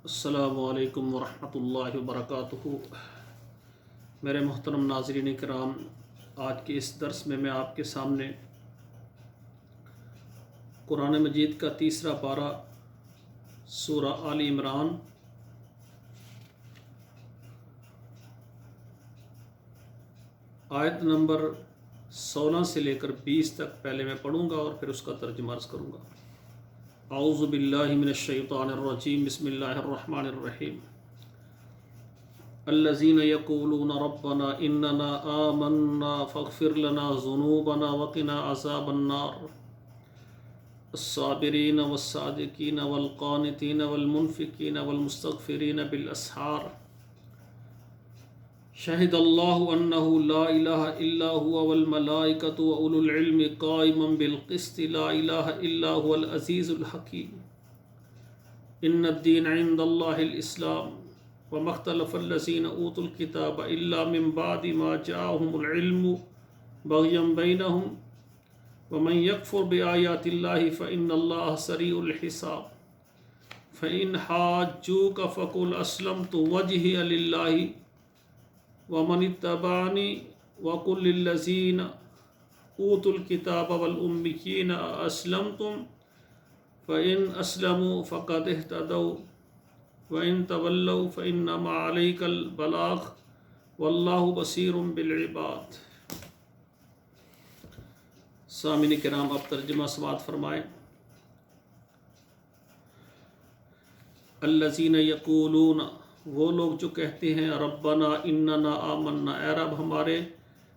السلام علیکم ورحمۃ اللہ وبرکاتہ۔ میرے محترم ناظرین کرام، آج کے اس درس میں آپ کے سامنے قرآن مجید کا تیسرا پارہ سورہ آل عمران آیت نمبر 16 سے لے کر 20 تک پہلے میں پڑھوں گا اور پھر اس کا ترجمہ عرض کروں گا۔ اعوذ باللہ من الشیطان الرجیم، بسم اللہ الرحمن الرحیم۔ الذین یقولون ربنا اننا آمنا فاغفر لنا ذنوبنا وقنا عذاب النار الصابرین والصادقین والقانتین والمنفقین والمستغفرین بالاسحار شہد اللہ انہ لا الہ الا هو والملائکۃ واولو العلم قائما بالقسط لا الہ الا هو العزیز الحکیم۔ ان الدین عند اللہ الاسلام وما اختلف الذین اوتوا الکتاب الا من بعد ما جاءهم العلم بغیا بینہم ومن یکفر بآیات اللہ فإن اللہ سریع الحساب۔ فإن حاجوک فقل اسلمت وجہی للہ ومن اتبعنی وقل للذین اوتوا الکتاب والأمیین اسلمتم فإن اسلموا فقد اہتدوا وإن تولوا فإنما عليك البلاغ واللہ بصیر بالعباد۔ سامعین کرام، اب ترجمہ سماعت فرمائیں۔ الذین یقولون، وہ لوگ جو کہتے ہیں ربنا اننا آمنا، اے رب ہمارے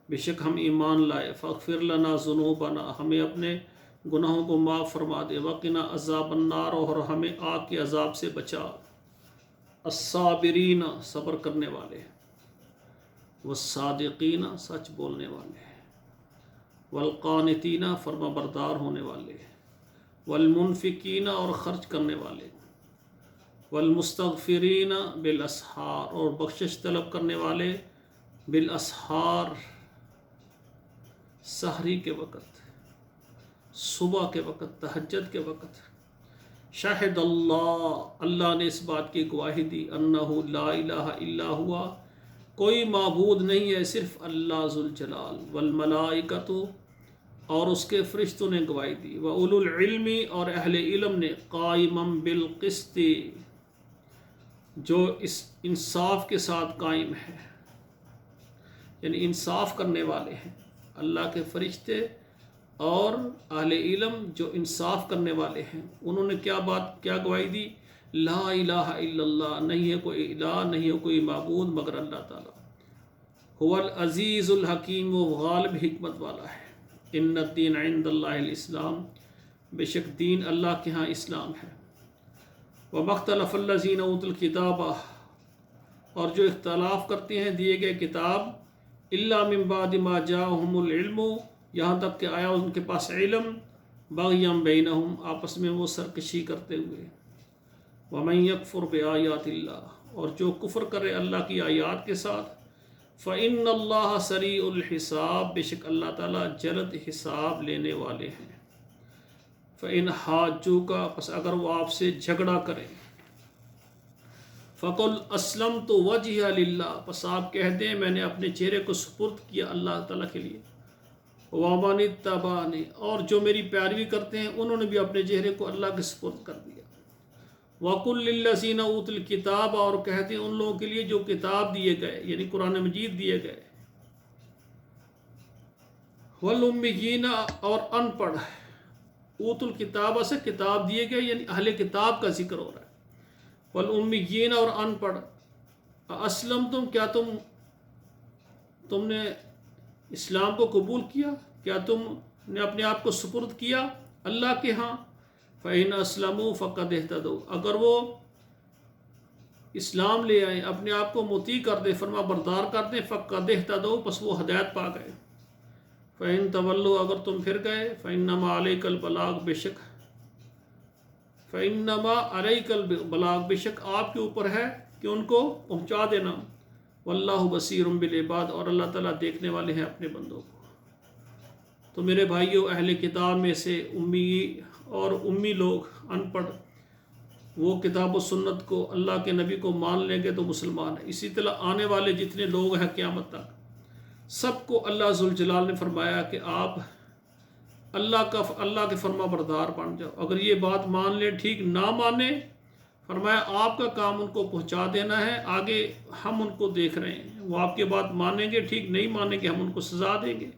بے شک ہم ایمان لائے، فاغفر لنا ذنوبنا، ہمیں اپنے گناہوں کو معاف فرما دے، وقنا عذاب النار، اور ہمیں آگ کے عذاب سے بچا، الصابرین صبر کرنے والے، والصادقین سچ بولنے والے، والقانتین فرما بردار ہونے والے، والمنفقین اور خرچ کرنے والے، والمستغفرین بالاسحار اور بخشش طلب کرنے والے، بالاسحار سحری کے وقت، صبح کے وقت، تہجد کے وقت۔ شاہد اللہ نے اس بات کی گواہی دی، انہ لا الہ الا ہوا، کوئی معبود نہیں ہے صرف اللہ ذوالجلال، والملائکۃ اور اس کے فرشتوں نے گواہی دی، واولو العلم اور اہل علم نے، قائما بالقسط جو اس انصاف کے ساتھ قائم ہے، یعنی انصاف کرنے والے ہیں اللہ کے فرشتے اور اہل علم جو انصاف کرنے والے ہیں۔ انہوں نے کیا گواہی دی؟ لا الہ الا اللہ، نہیں ہے کوئی الہ، نہیں ہے کوئی معبود مگر اللہ تعالیٰ، هو العزیز الحکیم، وہ غالب حکمت والا ہے۔ ان الدین عند اللہ الاسلام، بے شک دین اللہ کے ہاں اسلام ہے۔ وما اختلف الذین اوتوا الکتاب، اور جو اختلاف کرتے ہیں دیے گئے کتاب، الا من بعد ما جاءهم العلم، یہاں تک کہ آیا ان کے پاس علم، بغیا بینہم آپس میں وہ سرکشی کرتے ہوئے، ومن یکفر بآیات اللہ اور جو کفر کرے اللہ کی آیات کے ساتھ، فإن اللہ سریع الحساب، بے شک اللہ تعالیٰ جلد حساب لینے والے ہیں۔ فإن حاجوک، پس اگر وہ آپ سے جھگڑا کریں، فقل اسلمت وجہی للہ، پس آپ کہہ دیں میں نے اپنے چہرے کو سپرد کیا اللہ تعالیٰ کے لیے، ومن اتبعنی اور جو میری پیروی کرتے ہیں انہوں نے بھی اپنے چہرے کو اللہ کے سپرد کر دیا، وقل للذین اوتوا الکتاب اور کہتے ہیں ان لوگوں کے لیے جو کتاب دیے گئے، یعنی قرآن مجید دیے گئے، والامیین اور ان پڑھ، اوتوا الکتاب سے کتاب دیے گئے یعنی اہل کتاب کا ذکر ہو رہا ہے، والامیین اور ان پڑھ، اسلمتم کیا تم نے اسلام کو قبول کیا، کیا تم نے اپنے آپ کو سپرد کیا اللہ کے ہاں، فإن اسلموا فقد اہتدوا، اگر وہ اسلام لے آئیں، اپنے آپ کو مطیع کر دیں، فرما بردار کر دیں، فقد اہتدوا پس وہ ہدایت پا گئے، فإن تولوا اگر تم پھر گئے، فإنما علیک البلاغ، بے شک فإنما علیک البلاغ، بے شک آپ کے اوپر ہے کہ ان کو پہنچا دینا، واللہ بصیر بالعباد اور اللہ تعالیٰ دیکھنے والے ہیں اپنے بندوں کو۔ تو میرے بھائیوں، اہل کتاب میں سے امی لوگ، ان پڑھ وہ کتاب و سنت کو، اللہ کے نبی کو مان لیں گے تو مسلمان ہیں۔ اسی طرح آنے والے جتنے لوگ ہیں قیامت تک، سب کو اللہ ذوالجلال نے فرمایا کہ آپ اللہ کے فرما بردار بن جاؤ۔ اگر یہ بات مان لیں، ٹھیک، نہ مانے، فرمایا آپ کا کام ان کو پہنچا دینا ہے، آگے ہم ان کو دیکھ رہے ہیں، وہ آپ کے بات مانیں گے ٹھیک، نہیں مانیں گے ہم ان کو سزا دیں گے۔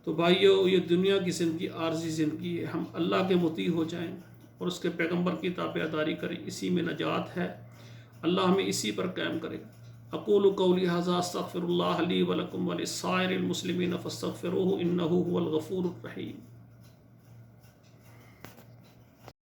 تو بھائیو، یہ دنیا کی زندگی عارضی زندگی ہے، ہم اللہ کے مطیع ہو جائیں اور اس کے پیغمبر کی تابعداری کریں، اسی میں نجات ہے، اللہ ہمیں اسی پر قائم کرے۔ اقول قولی ھذا استغفر اللہ لی ولکم ولسائر المسلمین فاستغفروہ انہ ھو الغفور الرحیم۔